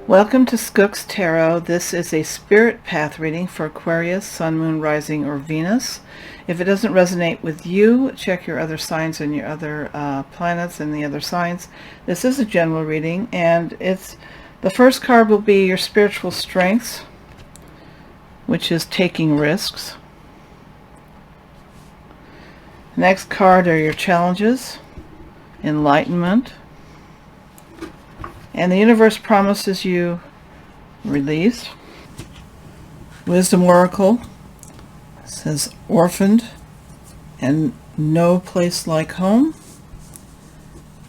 Welcome to Skook's Tarot. This is a spirit path reading for Aquarius, Sun, Moon, Rising, or Venus. If it doesn't resonate with you, check your other signs and your other planets and the other signs. This is a general reading, and the first card will be your spiritual strengths, which is taking risks. The next card are your challenges, enlightenment. And the universe promises you release. Wisdom Oracle says orphaned and no place like home.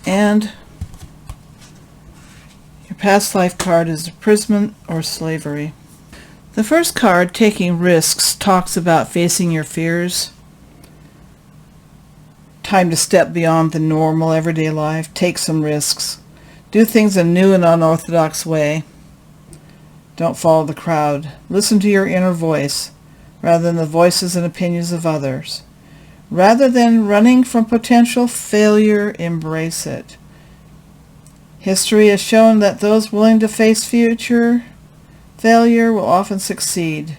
And your past life card is imprisonment or slavery. The first card, taking risks, talks about facing your fears. Time to step beyond the normal everyday life. Take some risks. Do things a new and unorthodox way. Don't follow the crowd. Listen to your inner voice, rather than the voices and opinions of others. Rather than running from potential failure, embrace it. History has shown that those willing to face future failure will often succeed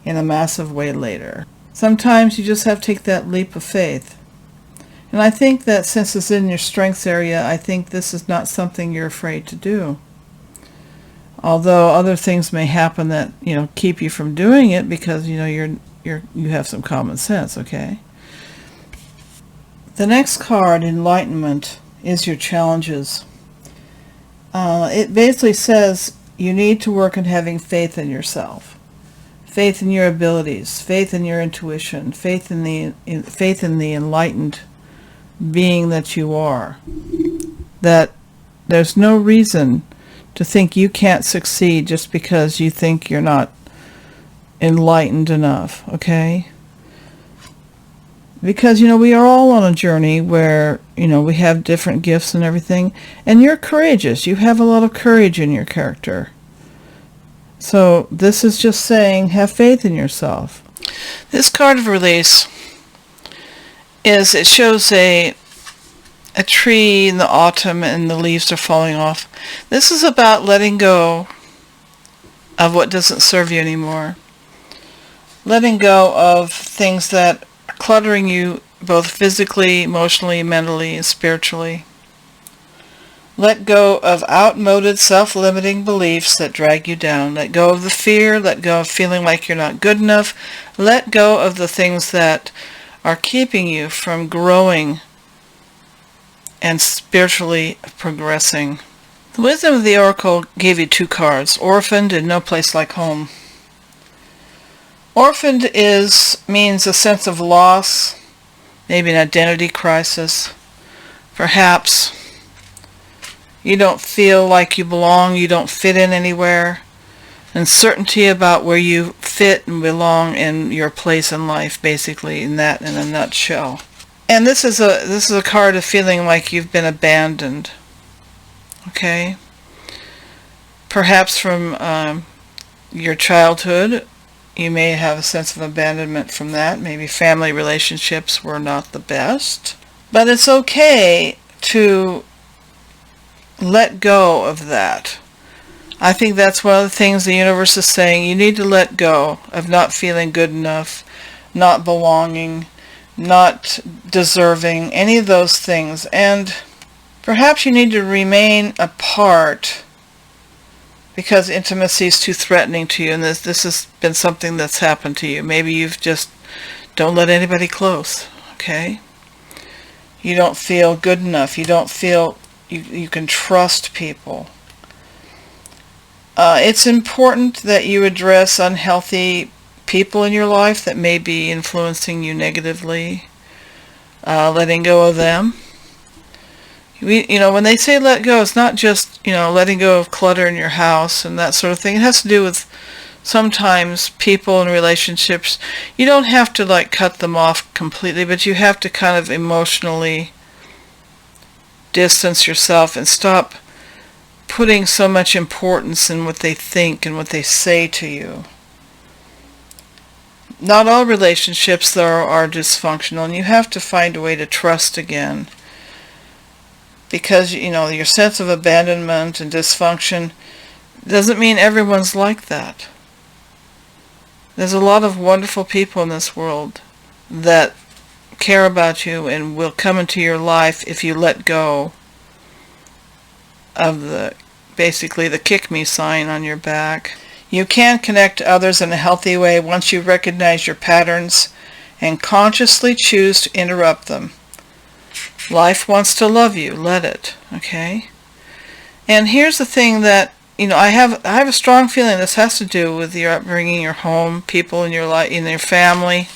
in a massive way later. Sometimes you just have to take that leap of faith. And I think that since it's in your strengths area, I think this is not something you're afraid to do. Although other things may happen that, keep you from doing it because, you have some common sense, okay? The next card, enlightenment, is your challenges. It basically says you need to work on having faith in yourself. Faith in your abilities, faith in your intuition, faith in the enlightened being that you are, that there's no reason to think you can't succeed just because you think you're not enlightened enough, okay? Because, we are all on a journey where, we have different gifts and everything, and you're courageous. You have a lot of courage in your character. So this is just saying, have faith in yourself. This card of release it shows a tree in the autumn and the leaves are falling off. This is about letting go of what doesn't serve you anymore. Letting go of things that are cluttering you both physically, emotionally, mentally, and spiritually. Let go of outmoded, self-limiting beliefs that drag you down. Let go of the fear. Let go of feeling like you're not good enough. Let go of the things that are keeping you from growing and spiritually progressing. The wisdom of the oracle gave you two cards, orphaned and no place like home. Orphaned means a sense of loss, maybe an identity crisis. Perhaps you don't feel like you belong, you don't fit in anywhere. Uncertainty about where you fit and belong in your place in life, basically, in that in a nutshell. And this is a card of feeling like you've been abandoned. Okay? Perhaps from your childhood, you may have a sense of abandonment from that. Maybe family relationships were not the best. But it's okay to let go of that. I think that's one of the things the universe is saying. You need to let go of not feeling good enough, not belonging, not deserving, any of those things. And perhaps you need to remain apart because intimacy is too threatening to you, and this has been something that's happened to you. Maybe you've just don't let anybody close, okay? You don't feel good enough. You don't feel you can trust people. It's important that you address unhealthy people in your life that may be influencing you negatively, letting go of them. When they say let go, it's not just, letting go of clutter in your house and that sort of thing. It has to do with sometimes people and relationships. You don't have to cut them off completely, but you have to kind of emotionally distance yourself and stop putting so much importance in what they think and what they say to you. Not all relationships, though, are dysfunctional, and you have to find a way to trust again. Because, your sense of abandonment and dysfunction Doesn't mean everyone's like that. There's a lot of wonderful people in this world that care about you and will come into your life if you let go of basically the kick me sign on your back. You can connect to others in a healthy way once you recognize your patterns and consciously choose to interrupt them. Life wants to love you, let it, okay? And here's the thing that, I have a strong feeling this has to do with your upbringing, your home, people in your life, in your family.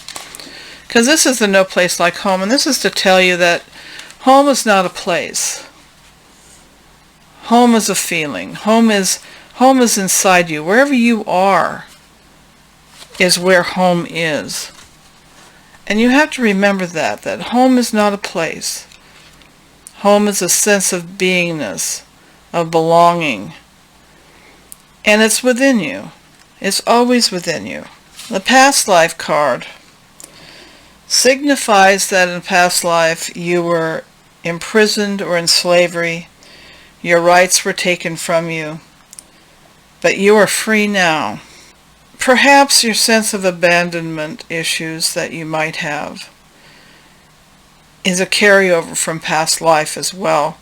Because this is the no place like home, and this is to tell you that home is not a place. Home is a feeling. Home is inside you. Wherever you are is where home is. And you have to remember that home is not a place. Home is a sense of beingness, of belonging. And it's within you. It's always within you. The past life card signifies that in past life you were imprisoned or in slavery. Your rights were taken from you. But you are free now. Perhaps your sense of abandonment issues that you might have is a carryover from past life as well.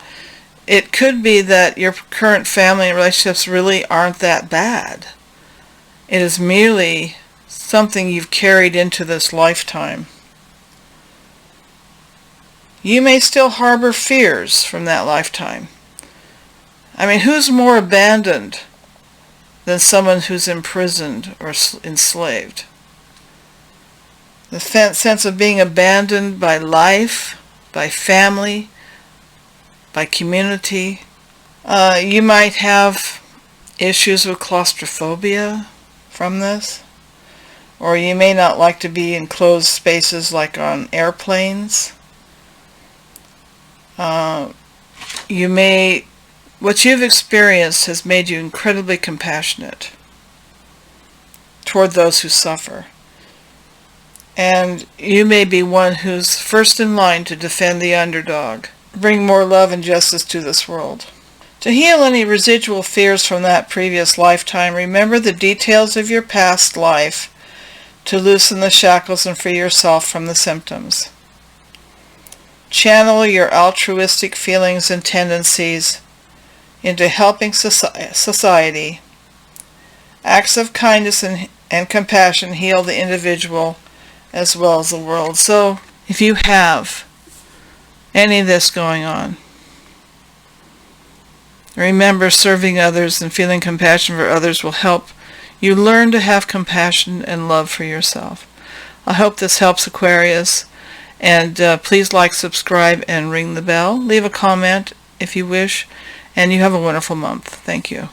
It could be that your current family relationships really aren't that bad. It is merely something you've carried into this lifetime. You may still harbor fears from that lifetime. I mean, who's more abandoned than someone who's imprisoned or enslaved? The sense of being abandoned by life, by family, by community. You might have issues with claustrophobia from this, or you may not like to be in closed spaces like on airplanes. What you've experienced has made you incredibly compassionate toward those who suffer. And you may be one who's first in line to defend the underdog, bring more love and justice to this world. To heal any residual fears from that previous lifetime, remember the details of your past life to loosen the shackles and free yourself from the symptoms. Channel your altruistic feelings and tendencies into helping society. Acts of kindness and compassion heal the individual as well as the world. So if you have any of this going on, remember serving others and feeling compassion for others will help you learn to have compassion and love for yourself. I hope this helps, Aquarius. And please like, subscribe, and ring the bell. Leave a comment if you wish. And you have a wonderful month. Thank you.